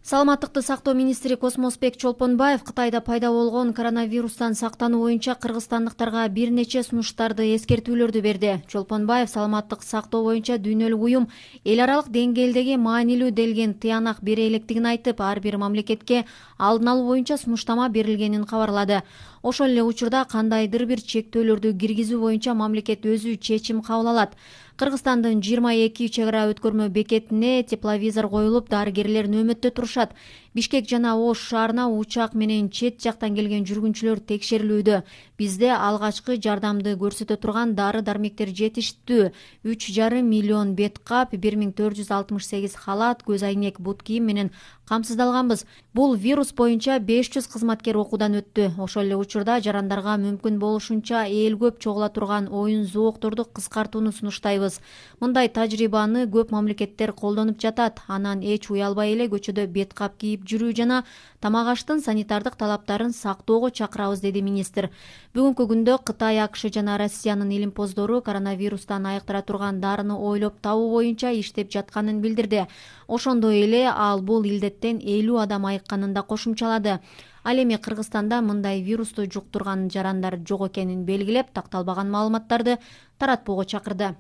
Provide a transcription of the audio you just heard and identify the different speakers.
Speaker 1: Саламаттыкты сактоо министри Космосбек Чолпонбаев Кытайда пайда болгон коронавирустан сактануу боюнча кыргызстандыктарга бир нече сунуштарды, эскертүүлөрдү берди. Чолпонбаев саламаттык сактоо боюнча дүйнөлүк уюм эл аралык деңгээлдеги маанилүү делген тыянак бере электигин айтып, ар бир мамлекетке алдын алуу боюнча сунуштама берилгенин кабарлады. Ошол эле учурда кандайдыр бир чектөөлөрдү киргизүү боюнча мамлекет өзү чечим кабыл алат. Кыргызстандын 22 чек ара өткөрмө бекетине тепловизор коюлуп, дарыгерлер нөөмөттө турушат. Бишкек жана Ош шаарына учак менен чет жактан келген жүргүнчүлөр текшерилүүдө. Бизде алгачкы жардамды көрсөтө турган дары-дармектер жетиштүү. 3,5 миллион бет кап, 1468 халат, көз айнек, бут кийим менен камсыздалганбыз. Бул вирус боюнча 500 кызматкер окуудан өттү. Ошол эле учурда жарандарга мүмкүн болушунча эл көп чогула турган оюн зоокторду кыскартууну сунуштайбыз. Мындай тажрыйбаны көп мамлекеттер колдонуп жатат. Анан эч уялбай эле көчөдө бет кап кийип жүрүү жана тамак аштын санитардык талаптарын сактоого чакырабыз, деди министр. Бүгүнкү күндө Кытай, АКШ жана Россиянын илимпоздору коронавирустан айыктыра турган дарыны ойлоп табуу боюнча иштеп жатканын билдирди. Ошондой эле ал бул илдеттен 50 адам айыкканын да кошумчалады. Ал эми Кыргызстанда мындай вирусту жуктурган жарандар жок экенин белгилеп, такталбаган маалыматтарды таратпоого чакырды.